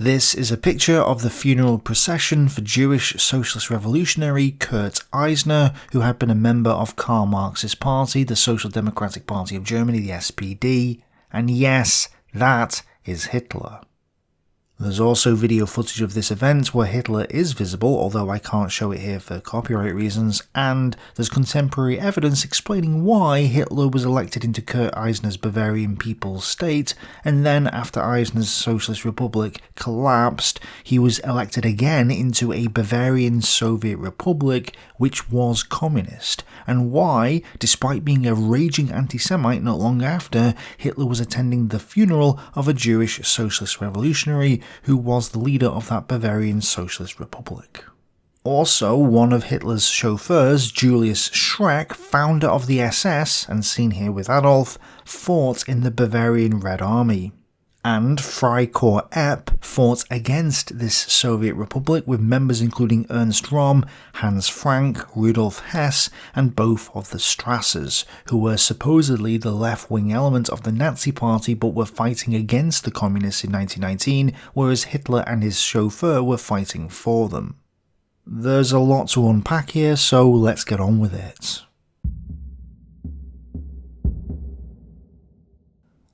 This is a picture of the funeral procession for Jewish socialist revolutionary Kurt Eisner, who had been a member of Karl Marx's party, the Social Democratic Party of Germany, the SPD, and yes, that is Hitler. There's also video footage of this event where Hitler is visible, although I can't show it here for copyright reasons, and there's contemporary evidence explaining why Hitler was elected into Kurt Eisner's Bavarian People's State, and then after Eisner's Socialist Republic collapsed, he was elected again into a Bavarian Soviet Republic, which was communist, and why, despite being a raging anti-Semite not long after, Hitler was attending the funeral of a Jewish socialist revolutionary who was the leader of that Bavarian Socialist Republic. Also, one of Hitler's chauffeurs, Julius Schreck, founder of the SS, and seen here with Adolf, fought in the Bavarian Red Army. And Freikorps fought against this Soviet Republic with members including Ernst Röhm, Hans Frank, Rudolf Hess, and both of the Strassers, who were supposedly the left-wing element of the Nazi Party but were fighting against the communists in 1919, whereas Hitler and his chauffeur were fighting for them. There's a lot to unpack here, so let's get on with it.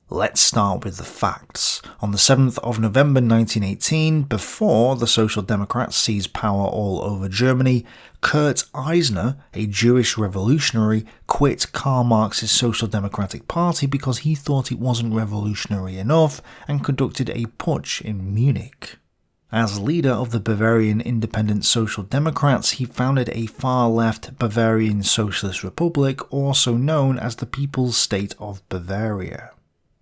Let's start with the facts. On the 7th of November 1918, before the Social Democrats seized power all over Germany, Kurt Eisner, a Jewish revolutionary, quit Karl Marx's Social Democratic Party because he thought it wasn't revolutionary enough and conducted a putsch in Munich. As leader of the Bavarian Independent Social Democrats, he founded a far-left Bavarian Socialist Republic, also known as the People's State of Bavaria.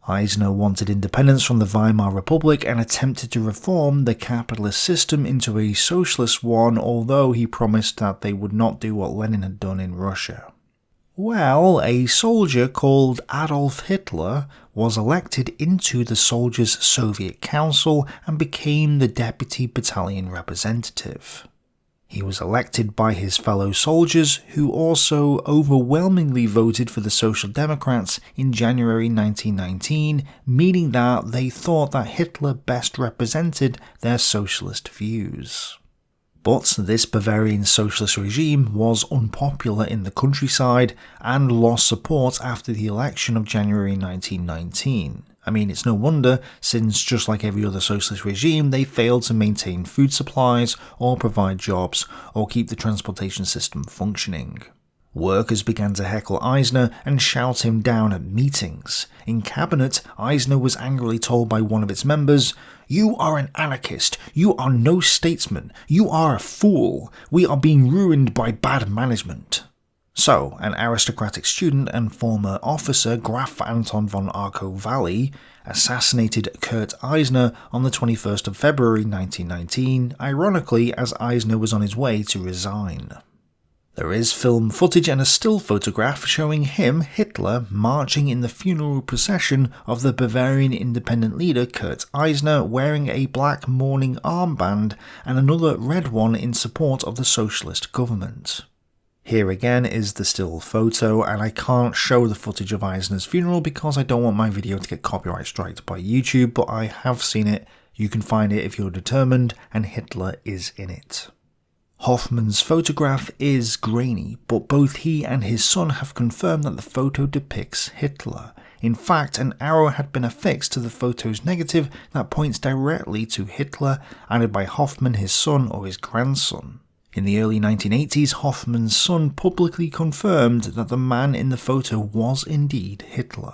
Eisner wanted independence from the Weimar Republic and attempted to reform the capitalist system into a socialist one, although he promised that they would not do what Lenin had done in Russia. Well, a soldier called Adolf Hitler was elected into the Soldiers' Soviet Council and became the deputy battalion representative. He was elected by his fellow soldiers, who also overwhelmingly voted for the Social Democrats in January 1919, meaning that they thought that Hitler best represented their socialist views. But this Bavarian socialist regime was unpopular in the countryside and lost support after the election of January 1919. I mean, it's no wonder, since just like every other socialist regime, they failed to maintain food supplies, or provide jobs, or keep the transportation system functioning. Workers began to heckle Eisner and shout him down at meetings. In cabinet, Eisner was angrily told by one of its members, "You are an anarchist, you are no statesman, you are a fool, we are being ruined by bad management." So, an aristocratic student and former officer, Graf Anton von Arco-Valley, assassinated Kurt Eisner on the 21st of February 1919, ironically as Eisner was on his way to resign. There is film footage and a still photograph showing him, Hitler, marching in the funeral procession of the Bavarian independent leader Kurt Eisner, wearing a black mourning armband and another red one in support of the socialist government. Here again is the still photo, and I can't show the footage of Eisner's funeral because I don't want my video to get copyright striked by YouTube, but I have seen it, you can find it if you're determined, and Hitler is in it. Hoffman's photograph is grainy, but both he and his son have confirmed that the photo depicts Hitler. In fact, an arrow had been affixed to the photo's negative that points directly to Hitler, either by Hoffman, his son, or his grandson. In the early 1980s, Hoffman's son publicly confirmed that the man in the photo was indeed Hitler.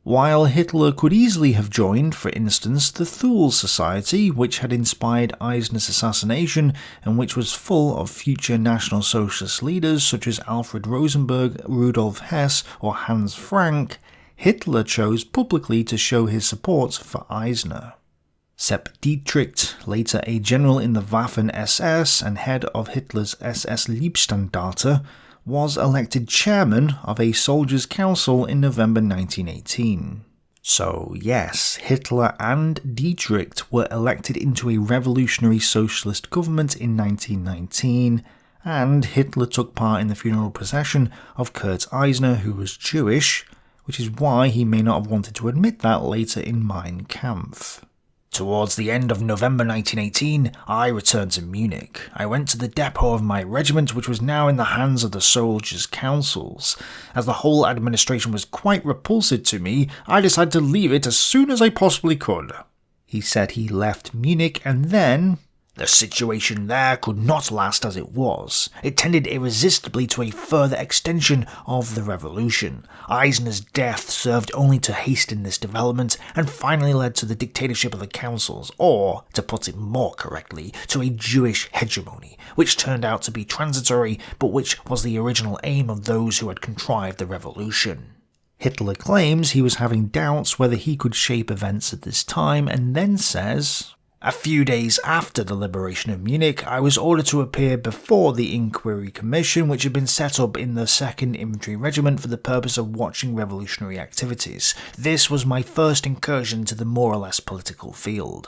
While Hitler could easily have joined, for instance, the Thule Society, which had inspired Eisner's assassination and which was full of future National Socialist leaders such as Alfred Rosenberg, Rudolf Hess, or Hans Frank, Hitler chose publicly to show his support for Eisner. Sepp Dietrich, later a general in the Waffen-SS and head of Hitler's SS Liebstandarte, was elected chairman of a soldiers' council in November 1918. So yes, Hitler and Dietrich were elected into a revolutionary socialist government in 1919, and Hitler took part in the funeral procession of Kurt Eisner, who was Jewish, which is why he may not have wanted to admit that later in Mein Kampf. Towards the end of November 1918, I returned to Munich. I went to the depot of my regiment, which was now in the hands of the soldiers' councils. As the whole administration was quite repulsive to me, I decided to leave it as soon as I possibly could. He said he left Munich and then... The situation there could not last as it was. It tended irresistibly to a further extension of the revolution. Eisner's death served only to hasten this development and finally led to the dictatorship of the councils, or, to put it more correctly, to a Jewish hegemony, which turned out to be transitory, but which was the original aim of those who had contrived the revolution. Hitler claims he was having doubts whether he could shape events at this time, and then says... A few days after the liberation of Munich, I was ordered to appear before the Inquiry Commission, which had been set up in the 2nd Infantry Regiment for the purpose of watching revolutionary activities. This was my first incursion into the more or less political field.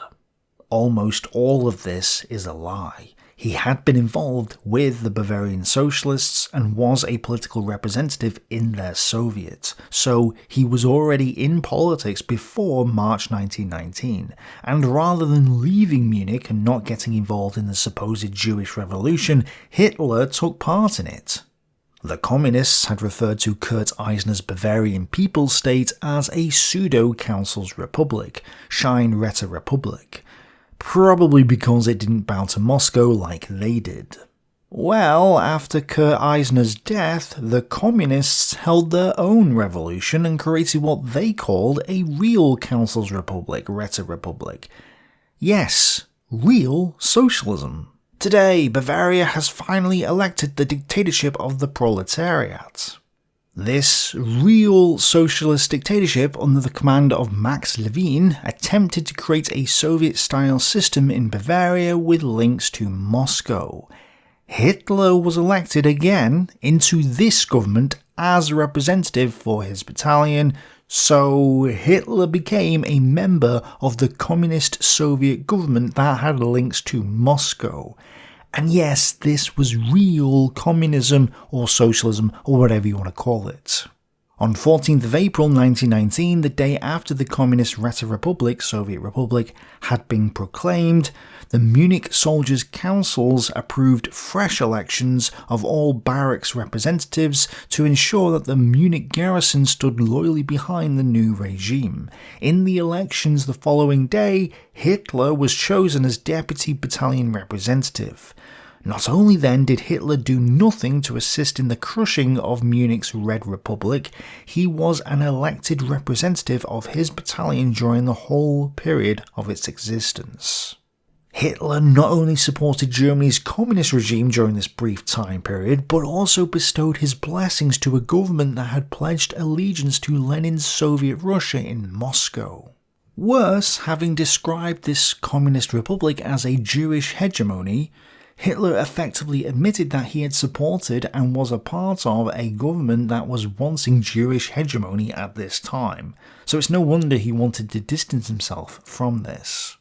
Almost all of this is a lie. He had been involved with the Bavarian Socialists and was a political representative in their Soviet, so he was already in politics before March 1919, and rather than leaving Munich and not getting involved in the supposed Jewish revolution, Hitler took part in it. The Communists had referred to Kurt Eisner's Bavarian People's State as a pseudo-Council's Republic, Schein Räte Republik. Probably because it didn't bow to Moscow like they did. Well, after Kurt Eisner's death, the Communists held their own revolution and created what they called a real Council's Republic, Räte Republik. Yes, real socialism. Today, Bavaria has finally elected the dictatorship of the proletariat. This real socialist dictatorship under the command of Max Levin attempted to create a Soviet-style system in Bavaria with links to Moscow. Hitler was elected again into this government as a representative for his battalion, so Hitler became a member of the Communist Soviet government that had links to Moscow. And yes, this was real communism or socialism or whatever you want to call it. On 14th of April 1919, the day after the Communist Räte Republik, Soviet Republic, had been proclaimed, the Munich Soldiers' Councils approved fresh elections of all barracks representatives to ensure that the Munich garrison stood loyally behind the new regime. In the elections the following day, Hitler was chosen as deputy battalion representative. Not only then did Hitler do nothing to assist in the crushing of Munich's Red Republic, he was an elected representative of his battalion during the whole period of its existence. Hitler not only supported Germany's communist regime during this brief time period, but also bestowed his blessings to a government that had pledged allegiance to Lenin's Soviet Russia in Moscow. Worse, having described this communist republic as a Jewish hegemony, Hitler effectively admitted that he had supported and was a part of a government that was wanting Jewish hegemony at this time, so it's no wonder he wanted to distance himself from this.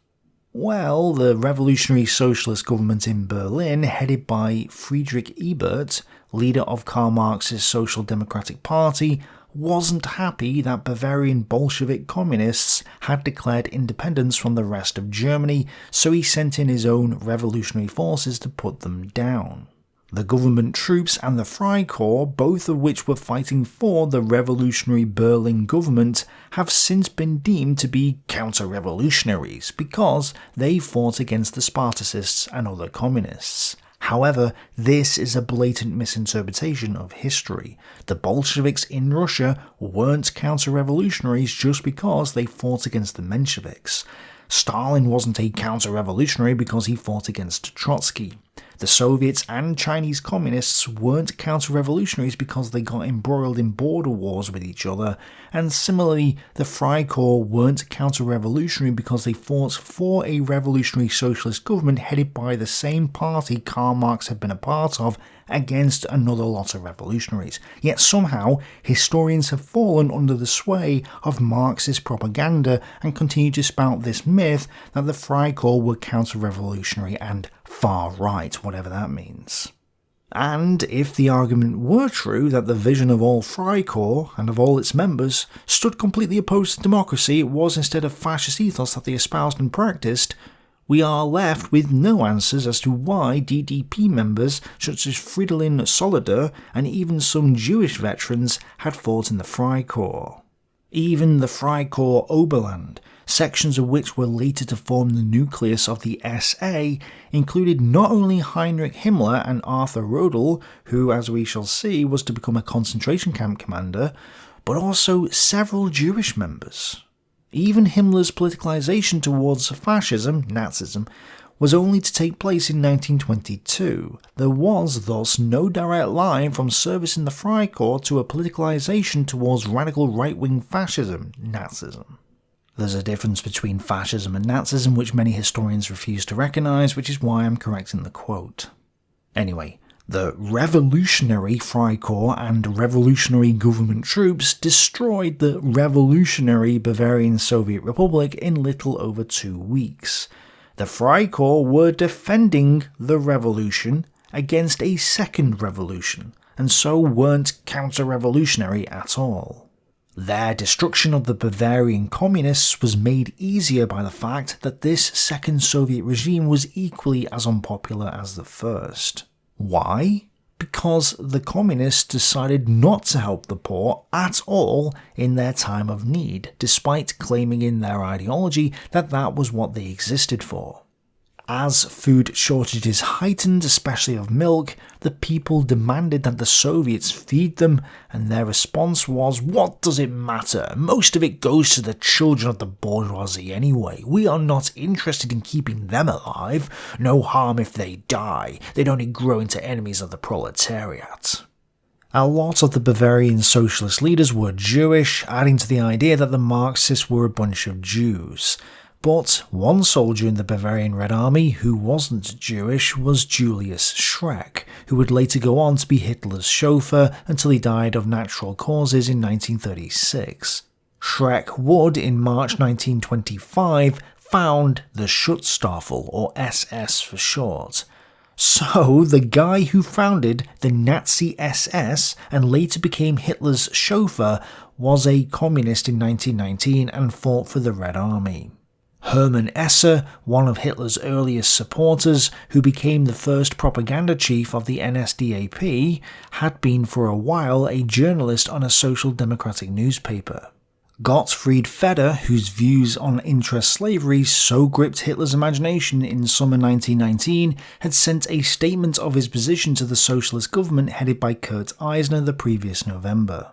Well, the revolutionary socialist government in Berlin, headed by Friedrich Ebert, leader of Karl Marx's Social Democratic Party, wasn't happy that Bavarian Bolshevik communists had declared independence from the rest of Germany, so he sent in his own revolutionary forces to put them down. The government troops and the Freikorps, both of which were fighting for the revolutionary Berlin government, have since been deemed to be counter-revolutionaries because they fought against the Spartacists and other communists. However, this is a blatant misinterpretation of history. The Bolsheviks in Russia weren't counter-revolutionaries just because they fought against the Mensheviks. Stalin wasn't a counter-revolutionary because he fought against Trotsky. The Soviets and Chinese communists weren't counter-revolutionaries because they got embroiled in border wars with each other, and similarly, the Freikorps weren't counter-revolutionary because they fought for a revolutionary socialist government headed by the same party Karl Marx had been a part of against another lot of revolutionaries. Yet somehow, historians have fallen under the sway of Marxist propaganda and continue to spout this myth that the Freikorps were counter-revolutionary and far-right, whatever that means. And if the argument were true that the vision of all Freikorps and of all its members stood completely opposed to democracy, it was instead a fascist ethos that they espoused and practiced, we are left with no answers as to why DDP members such as Fridolin Solider and even some Jewish veterans had fought in the Freikorps. Even the Freikorps Oberland, sections of which were later to form the nucleus of the SA, included not only Heinrich Himmler and Arthur Rodel, who, as we shall see, was to become a concentration camp commander, but also several Jewish members. Even Himmler's politicalization towards fascism, Nazism, was only to take place in 1922. There was thus no direct line from service in the Freikorps to a politicalization towards radical right-wing fascism, Nazism. There's a difference between fascism and Nazism which many historians refuse to recognise, which is why I'm correcting the quote. Anyway, the revolutionary Freikorps and revolutionary government troops destroyed the revolutionary Bavarian Soviet Republic in little over 2 weeks. The Freikorps were defending the revolution against a second revolution, and so weren't counter-revolutionary at all. Their destruction of the Bavarian communists was made easier by the fact that this second Soviet regime was equally as unpopular as the first. Why? Because the communists decided not to help the poor at all in their time of need, despite claiming in their ideology that that was what they existed for. As food shortages heightened, especially of milk, the people demanded that the Soviets feed them, and their response was, "What does it matter? Most of it goes to the children of the bourgeoisie anyway. We are not interested in keeping them alive. No harm if they die. They'd only grow into enemies of the proletariat." A lot of the Bavarian socialist leaders were Jewish, adding to the idea that the Marxists were a bunch of Jews. But one soldier in the Bavarian Red Army who wasn't Jewish was Julius Schreck, who would later go on to be Hitler's chauffeur until he died of natural causes in 1936. Schreck would, in March 1925, found the Schutzstaffel, or SS for short. So, the guy who founded the Nazi SS and later became Hitler's chauffeur was a communist in 1919 and fought for the Red Army. Hermann Esser, one of Hitler's earliest supporters, who became the first propaganda chief of the NSDAP, had been for a while a journalist on a social democratic newspaper. Gottfried Feder, whose views on intra-slavery so gripped Hitler's imagination in summer 1919, had sent a statement of his position to the socialist government headed by Kurt Eisner the previous November.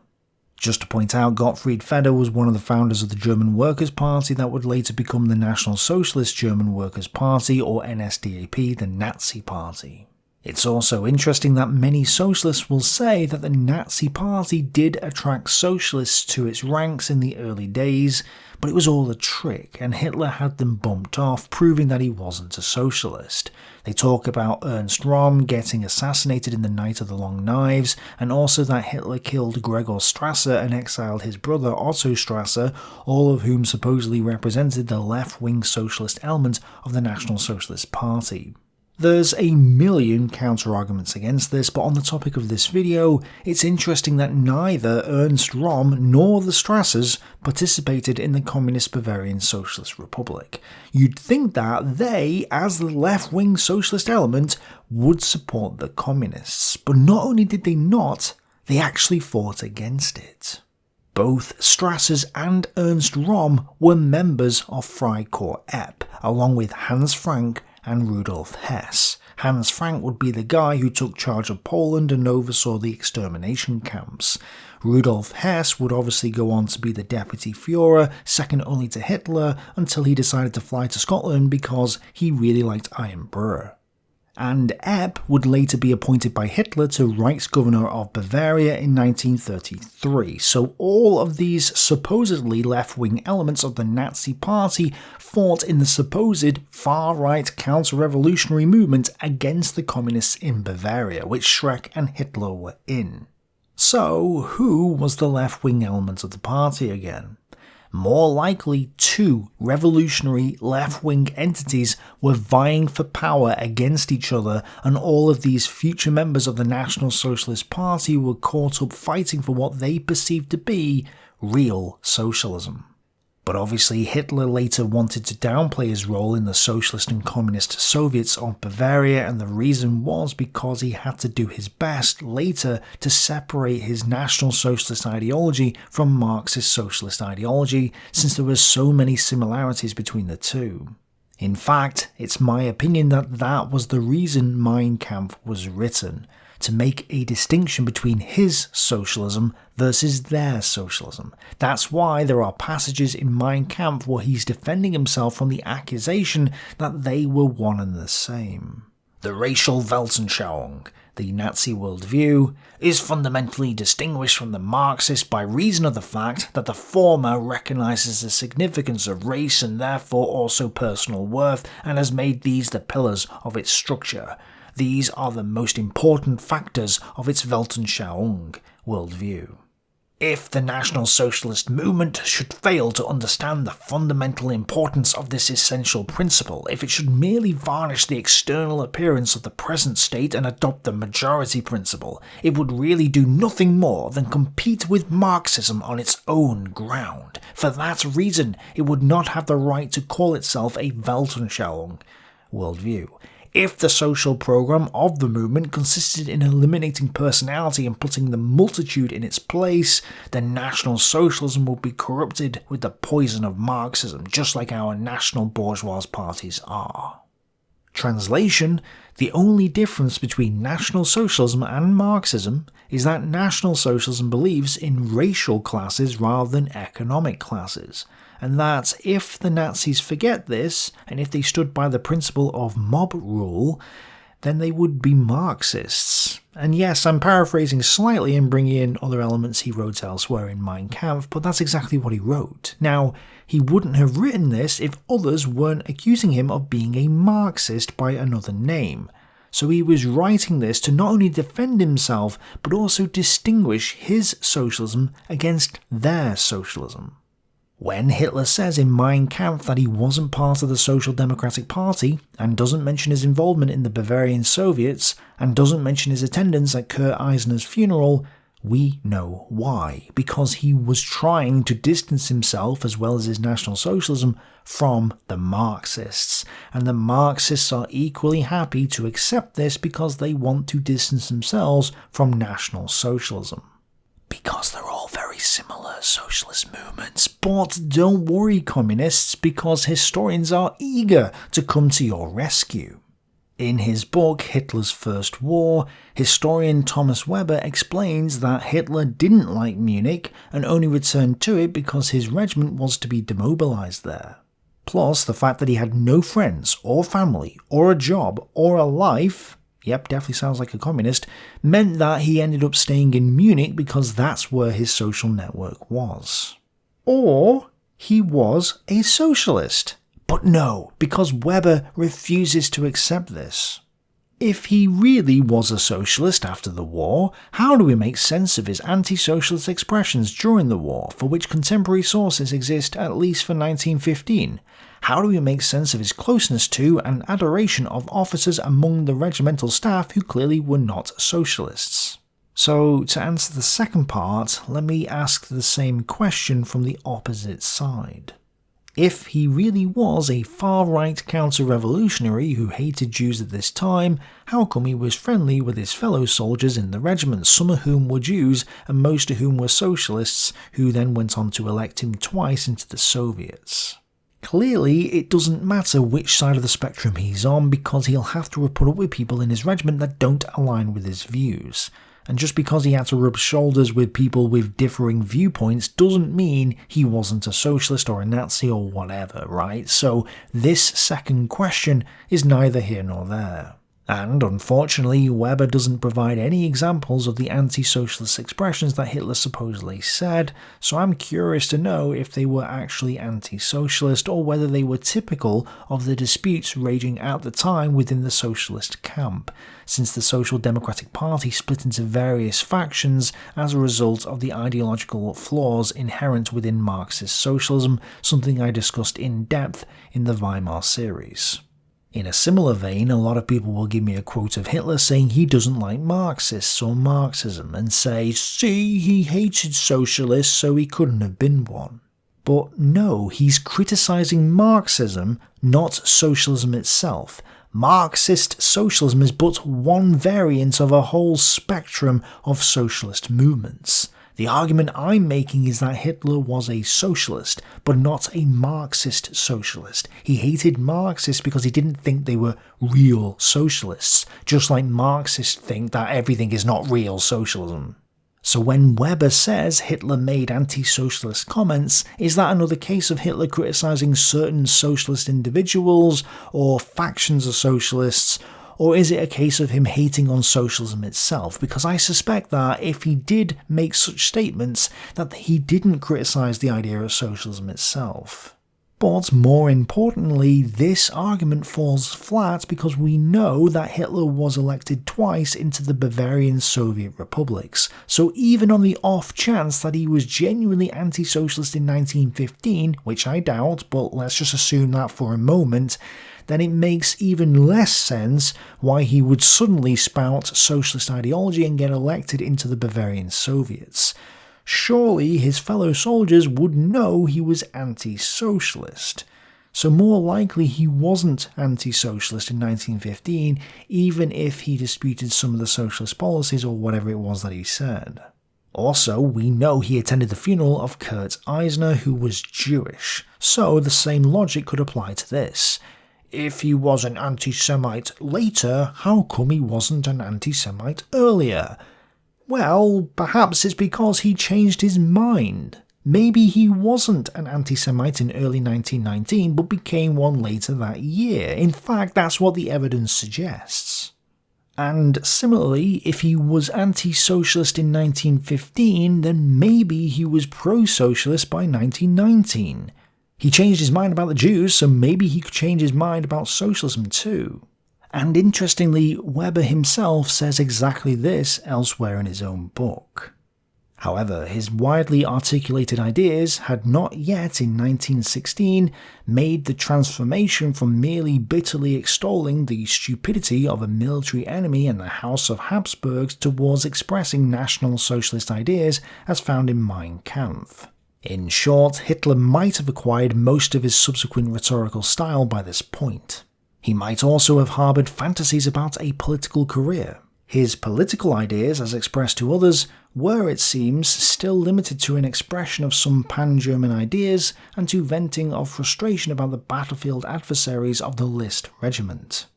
Just to point out, Gottfried Feder was one of the founders of the German Workers' Party that would later become the National Socialist German Workers' Party, or NSDAP, the Nazi Party. It's also interesting that many socialists will say that the Nazi Party did attract socialists to its ranks in the early days, but it was all a trick, and Hitler had them bumped off, proving that he wasn't a socialist. They talk about Ernst Röhm getting assassinated in the Night of the Long Knives, and also that Hitler killed Gregor Strasser and exiled his brother Otto Strasser, all of whom supposedly represented the left-wing socialist element of the National Socialist Party. There's a million counter-arguments against this, but on the topic of this video, it's interesting that neither Ernst Röhm nor the Strassers participated in the Communist Bavarian Socialist Republic. You'd think that they, as the left-wing socialist element, would support the communists, but not only did they not, they actually fought against it. Both Strassers and Ernst Röhm were members of Freikorps EP, along with Hans Frank and Rudolf Hess. Hans Frank would be the guy who took charge of Poland and oversaw the extermination camps. Rudolf Hess would obviously go on to be the deputy Führer, second only to Hitler, until he decided to fly to Scotland because he really liked Iron Brewer. And Epp would later be appointed by Hitler to Reichsgovernor of Bavaria in 1933, so all of these supposedly left-wing elements of the Nazi Party fought in the supposed far-right counter-revolutionary movement against the communists in Bavaria, which Schreck and Hitler were in. So, who was the left-wing element of the party again? More likely, two revolutionary left-wing entities were vying for power against each other, and all of these future members of the National Socialist Party were caught up fighting for what they perceived to be real socialism. But obviously Hitler later wanted to downplay his role in the Socialist and Communist Soviets of Bavaria, and the reason was because he had to do his best later to separate his National Socialist ideology from Marxist socialist ideology, since there were so many similarities between the two. In fact, it's my opinion that that was the reason Mein Kampf was written, to make a distinction between his socialism versus their socialism. That's why there are passages in Mein Kampf where he's defending himself from the accusation that they were one and the same. The racial Weltanschauung, the Nazi worldview, is fundamentally distinguished from the Marxist by reason of the fact that the former recognises the significance of race and therefore also personal worth, and has made these the pillars of its structure. These are the most important factors of its Weltanschauung worldview. If the National Socialist movement should fail to understand the fundamental importance of this essential principle, if it should merely varnish the external appearance of the present state and adopt the majority principle, it would really do nothing more than compete with Marxism on its own ground. For that reason, it would not have the right to call itself a Weltanschauung worldview. If the social program of the movement consisted in eliminating personality and putting the multitude in its place, then National Socialism would be corrupted with the poison of Marxism, just like our national bourgeois parties are. Translation: the only difference between National Socialism and Marxism is that National Socialism believes in racial classes rather than economic classes, and that if the Nazis forget this, and if they stood by the principle of mob rule, then they would be Marxists. And yes, I'm paraphrasing slightly and bringing in other elements he wrote elsewhere in Mein Kampf, but that's exactly what he wrote. Now, he wouldn't have written this if others weren't accusing him of being a Marxist by another name. So he was writing this to not only defend himself, but also distinguish his socialism against their socialism. When Hitler says in Mein Kampf that he wasn't part of the Social Democratic Party, and doesn't mention his involvement in the Bavarian Soviets, and doesn't mention his attendance at Kurt Eisner's funeral, we know why. Because he was trying to distance himself, as well as his National Socialism, from the Marxists. And the Marxists are equally happy to accept this because they want to distance themselves from National Socialism. Because they're all very similar socialist movements. But don't worry, communists, because historians are eager to come to your rescue. In his book Hitler's First War, historian Thomas Weber explains that Hitler didn't like Munich and only returned to it because his regiment was to be demobilized there. Plus, the fact that he had no friends or family or a job or a life, yep, definitely sounds like a communist, meant that he ended up staying in Munich because that's where his social network was. Or he was a socialist. But no, because Weber refuses to accept this. If he really was a socialist after the war, how do we make sense of his anti-socialist expressions during the war, for which contemporary sources exist at least for 1915? How do we make sense of his closeness to and adoration of officers among the regimental staff who clearly were not socialists? So, to answer the second part, let me ask the same question from the opposite side. If he really was a far-right counter-revolutionary who hated Jews at this time, how come he was friendly with his fellow soldiers in the regiment, some of whom were Jews and most of whom were socialists, who then went on to elect him twice into the Soviets? Clearly, it doesn't matter which side of the spectrum he's on, because he'll have to put up with people in his regiment that don't align with his views. And just because he had to rub shoulders with people with differing viewpoints doesn't mean he wasn't a socialist or a Nazi or whatever, right? So this second question is neither here nor there. And unfortunately, Weber doesn't provide any examples of the anti-socialist expressions that Hitler supposedly said, so I'm curious to know if they were actually anti-socialist or whether they were typical of the disputes raging at the time within the socialist camp, since the Social Democratic Party split into various factions as a result of the ideological flaws inherent within Marxist socialism, something I discussed in depth in the Weimar series. In a similar vein, a lot of people will give me a quote of Hitler saying he doesn't like Marxists or Marxism and say, see, he hated socialists so he couldn't have been one. But no, he's criticising Marxism, not socialism itself. Marxist socialism is but one variant of a whole spectrum of socialist movements. The argument I'm making is that Hitler was a socialist, but not a Marxist socialist. He hated Marxists because he didn't think they were real socialists, just like Marxists think that everything is not real socialism. So when Weber says Hitler made anti-socialist comments, is that another case of Hitler criticising certain socialist individuals or factions of socialists, or is it a case of him hating on socialism itself? Because I suspect that if he did make such statements, that he didn't criticise the idea of socialism itself. But more importantly, this argument falls flat because we know that Hitler was elected twice into the Bavarian Soviet Republics, so even on the off chance that he was genuinely anti-socialist in 1915, which I doubt, but let's just assume that for a moment, then it makes even less sense why he would suddenly spout socialist ideology and get elected into the Bavarian Soviets. Surely his fellow soldiers would know he was anti-socialist. So more likely he wasn't anti-socialist in 1915, even if he disputed some of the socialist policies or whatever it was that he said. Also, we know he attended the funeral of Kurt Eisner, who was Jewish, so the same logic could apply to this. If he was an anti-Semite later, how come he wasn't an anti-Semite earlier? Well, perhaps it's because he changed his mind. Maybe he wasn't an anti-Semite in early 1919, but became one later that year. In fact, that's what the evidence suggests. And similarly, if he was anti-socialist in 1915, then maybe he was pro-socialist by 1919. He changed his mind about the Jews, so maybe he could change his mind about socialism too. And interestingly, Weber himself says exactly this elsewhere in his own book. However, his widely articulated ideas had not yet in 1916 made the transformation from merely bitterly extolling the stupidity of a military enemy and the House of Habsburg towards expressing National Socialist ideas as found in Mein Kampf. In short, Hitler might have acquired most of his subsequent rhetorical style by this point. He might also have harboured fantasies about a political career. His political ideas, as expressed to others, were, it seems, still limited to an expression of some pan-German ideas and to venting of frustration about the battlefield adversaries of the List regiment.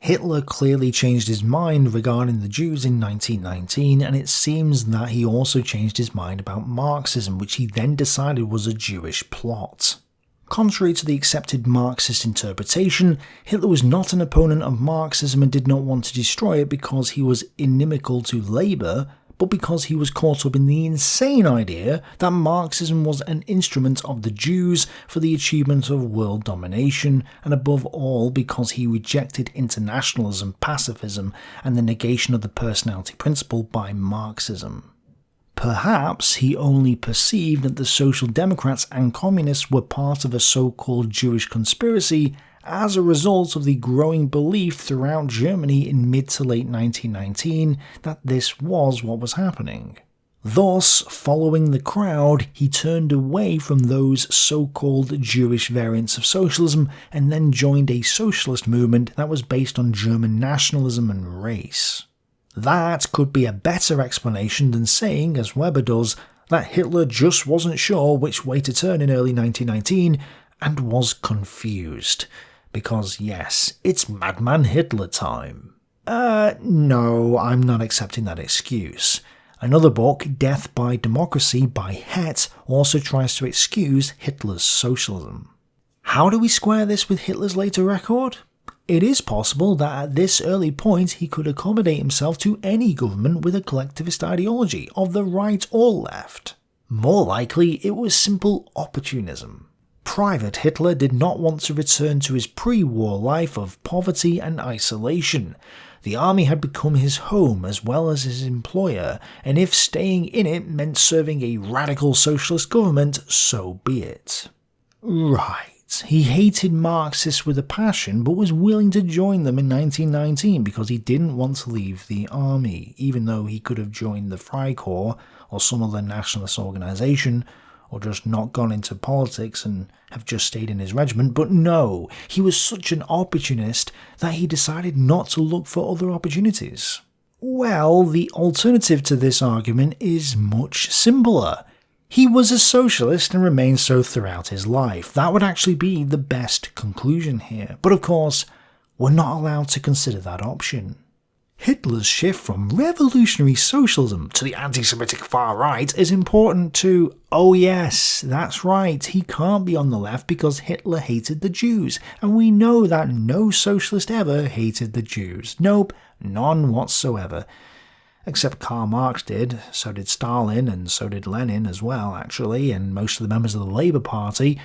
Hitler clearly changed his mind regarding the Jews in 1919, and it seems that he also changed his mind about Marxism, which he then decided was a Jewish plot. Contrary to the accepted Marxist interpretation, Hitler was not an opponent of Marxism and did not want to destroy it because he was inimical to Labour, but because he was caught up in the insane idea that Marxism was an instrument of the Jews for the achievement of world domination, and above all because he rejected internationalism, pacifism, and the negation of the personality principle by Marxism. Perhaps he only perceived that the Social Democrats and Communists were part of a so-called Jewish conspiracy as a result of the growing belief throughout Germany in mid to late 1919 that this was what was happening. Thus, following the crowd, he turned away from those so-called Jewish variants of socialism and then joined a socialist movement that was based on German nationalism and race. That could be a better explanation than saying, as Weber does, that Hitler just wasn't sure which way to turn in early 1919 and was confused. Because yes, it's Madman Hitler time. No, I'm not accepting that excuse. Another book, Death by Democracy by Het, also tries to excuse Hitler's socialism. How do we square this with Hitler's later record? it is possible that at this early point he could accommodate himself to any government with a collectivist ideology, of the right or left. More likely, it was simple opportunism. Private Hitler did not want to return to his pre-war life of poverty and isolation. The army had become his home as well as his employer, and if staying in it meant serving a radical socialist government, so be it. Right. He hated Marxists with a passion, but was willing to join them in 1919 because he didn't want to leave the army, even though he could have joined the Freikorps or some other nationalist organisation, or just not gone into politics and have just stayed in his regiment. But no, he was such an opportunist that he decided not to look for other opportunities. Well, the alternative to this argument is much simpler. He was a socialist and remained so throughout his life. That would actually be the best conclusion here. But of course, we're not allowed to consider that option. Hitler's shift from revolutionary socialism to the anti-Semitic far right is important too. Oh yes, that's right, he can't be on the left because Hitler hated the Jews, and we know that no socialist ever hated the Jews. Nope, none whatsoever. Except Karl Marx did, so did Stalin, and so did Lenin as well, actually, and most of the members of the Labour Party.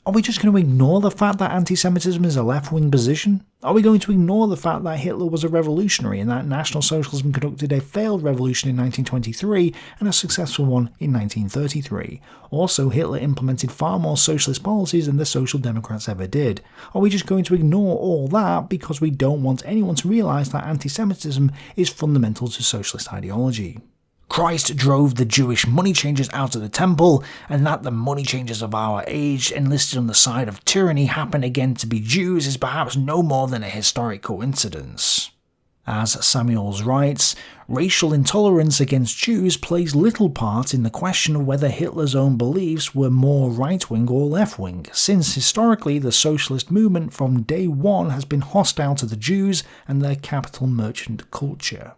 Are we just going to ignore the fact that anti-Semitism is a left-wing position? Are we going to ignore the fact that Hitler was a revolutionary and that National Socialism conducted a failed revolution in 1923 and a successful one in 1933? Also, Hitler implemented far more socialist policies than the Social Democrats ever did. Are we just going to ignore all that because we don't want anyone to realise that anti-Semitism is fundamental to socialist ideology? Christ drove the Jewish money changers out of the temple, and that the money changers of our age enlisted on the side of tyranny happen again to be Jews is perhaps no more than a historic coincidence. As Samuels writes, racial intolerance against Jews plays little part in the question of whether Hitler's own beliefs were more right-wing or left-wing, since historically the socialist movement from day one has been hostile to the Jews and their capital merchant culture.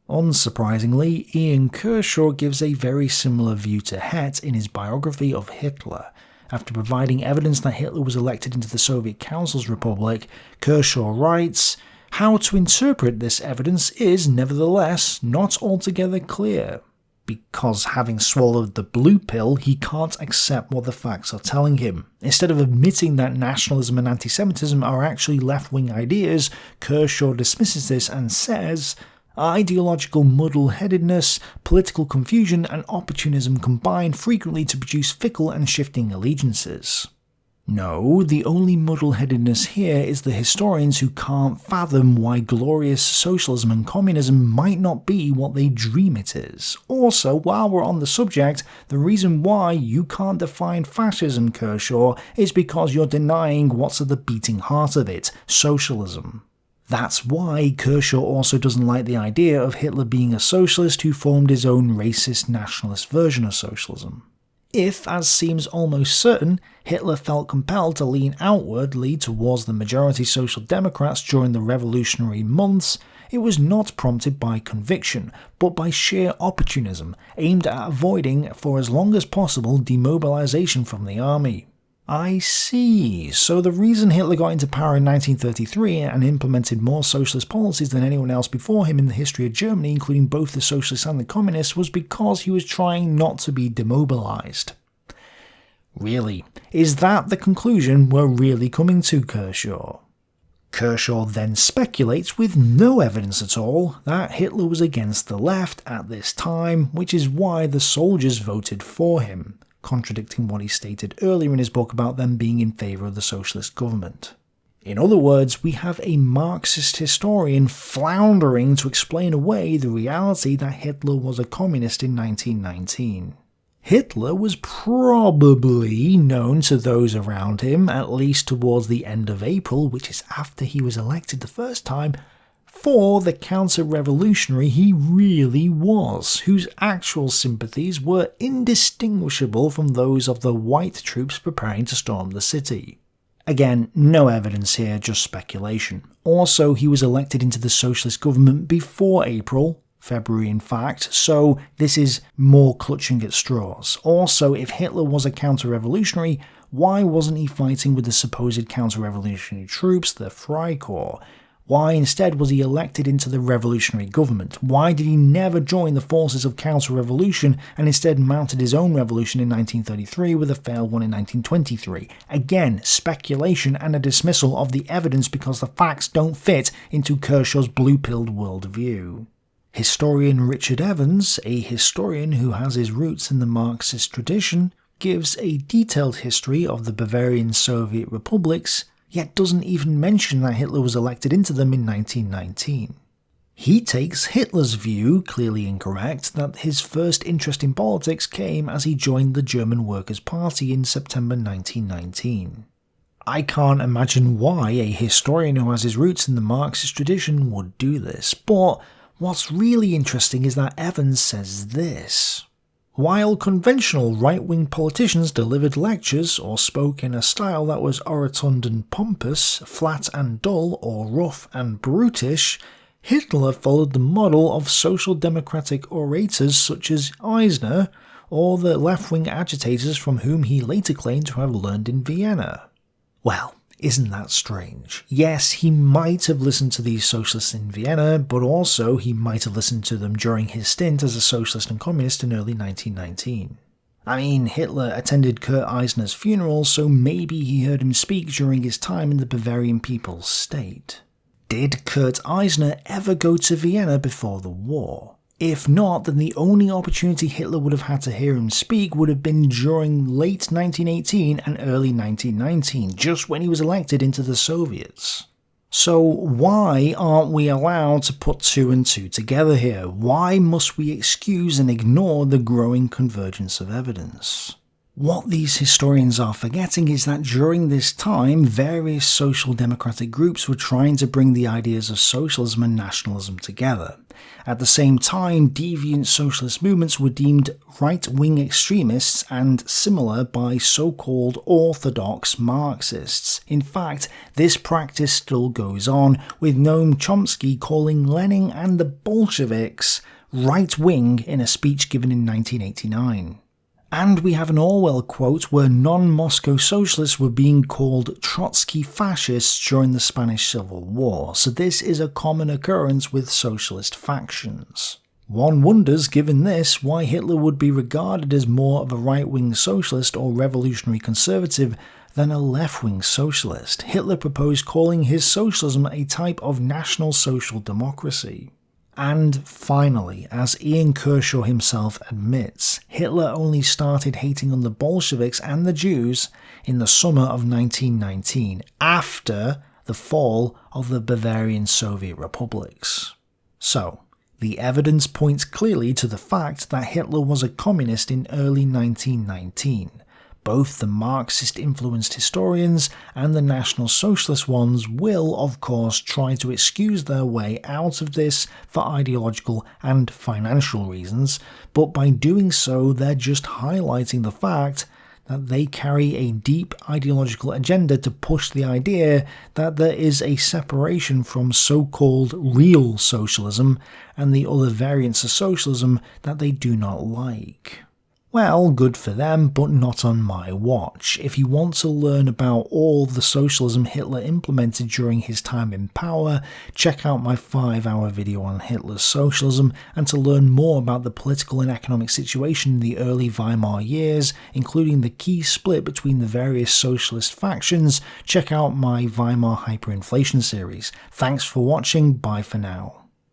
Unsurprisingly, Ian Kershaw gives a very similar view to Het in his biography of Hitler. After providing evidence that Hitler was elected into the Soviet Council's Republic, Kershaw writes, "How to interpret this evidence is, nevertheless, not altogether clear. Because having swallowed the blue pill, he can't accept what the facts are telling him. Instead of admitting that nationalism and anti-Semitism are actually left-wing ideas, Kershaw dismisses this and says, ideological muddle-headedness, political confusion, and opportunism combine frequently to produce fickle and shifting allegiances. No, the only muddle-headedness here is the historians who can't fathom why glorious socialism and communism might not be what they dream it is. Also, while we're on the subject, the reason why you can't define fascism, Kershaw, is because you're denying what's at the beating heart of it, socialism. That's why Kershaw also doesn't like the idea of Hitler being a socialist who formed his own racist nationalist version of socialism. If, as seems almost certain, Hitler felt compelled to lean outwardly towards the majority Social Democrats during the revolutionary months, it was not prompted by conviction, but by sheer opportunism, aimed at avoiding, for as long as possible, demobilization from the army. I see. So the reason Hitler got into power in 1933 and implemented more socialist policies than anyone else before him in the history of Germany, including both the socialists and the communists, was because he was trying not to be demobilized. Really? Is that the conclusion we're really coming to, Kershaw? Kershaw then speculates, with no evidence at all, that Hitler was against the left at this time, which is why the soldiers voted for him, contradicting what he stated earlier in his book about them being in favour of the socialist government. In other words, we have a Marxist historian floundering to explain away the reality that Hitler was a communist in 1919. Hitler was probably known to those around him, at least towards the end of April, which is after he was elected the first time, for the counter-revolutionary he really was, whose actual sympathies were indistinguishable from those of the white troops preparing to storm the city. Again, no evidence here, just speculation. Also, he was elected into the socialist government before April, February in fact, so this is more clutching at straws. Also, if Hitler was a counter-revolutionary, Why wasn't he fighting with the supposed counter-revolutionary troops, the Freikorps? Why instead was he elected into the revolutionary government? Why did he never join the forces of counter-revolution and instead mounted his own revolution in 1933 with a failed one in 1923? Again, speculation and a dismissal of the evidence because the facts don't fit into Kershaw's blue-pilled worldview. Historian Richard Evans, a historian who has his roots in the Marxist tradition, gives a detailed history of the Bavarian Soviet Republics, yet doesn't even mention that Hitler was elected into them in 1919. He takes Hitler's view, clearly incorrect, that his first interest in politics came as he joined the German Workers' Party in September 1919. I can't imagine why a historian who has his roots in the Marxist tradition would do this, but what's really interesting is that Evans says this. While conventional right-wing politicians delivered lectures or spoke in a style that was orotund and pompous, flat and dull, or rough and brutish, Hitler followed the model of social democratic orators such as Eisner, or the left-wing agitators from whom he later claimed to have learned in Vienna. Well, isn't that strange? Yes, he might have listened to these socialists in Vienna, but also he might have listened to them during his stint as a socialist and communist in early 1919. I mean, Hitler attended Kurt Eisner's funeral, so maybe he heard him speak during his time in the Bavarian People's State. Did Kurt Eisner ever go to Vienna before the war? If not, then the only opportunity Hitler would have had to hear him speak would have been during late 1918 and early 1919, just when he was elected into the Soviets. So why aren't we allowed to put two and two together here? Why must we excuse and ignore the growing convergence of evidence? What these historians are forgetting is that during this time, various social democratic groups were trying to bring the ideas of socialism and nationalism together. At the same time, deviant socialist movements were deemed right-wing extremists and similar by so-called orthodox Marxists. In fact, this practice still goes on, with Noam Chomsky calling Lenin and the Bolsheviks right-wing in a speech given in 1989. And we have an Orwell quote where non-Moscow socialists were being called Trotsky fascists during the Spanish Civil War, so this is a common occurrence with socialist factions. One wonders, given this, why Hitler would be regarded as more of a right-wing socialist or revolutionary conservative than a left-wing socialist. Hitler proposed calling his socialism a type of national social democracy. And finally, as Ian Kershaw himself admits, Hitler only started hating on the Bolsheviks and the Jews in the summer of 1919, after the fall of the Bavarian Soviet Republics. So, the evidence points clearly to the fact that Hitler was a communist in early 1919. Both the Marxist-influenced historians and the National Socialist ones will, of course, try to excuse their way out of this for ideological and financial reasons, but by doing so they're just highlighting the fact that they carry a deep ideological agenda to push the idea that there is a separation from so-called real socialism and the other variants of socialism that they do not like. Well, good for them, but not on my watch. If you want to learn about all the socialism Hitler implemented during his time in power, check out my 5-hour video on Hitler's socialism, and to learn more about the political and economic situation in the early Weimar years, including the key split between the various socialist factions, check out my Weimar hyperinflation series. Thanks for watching, bye for now.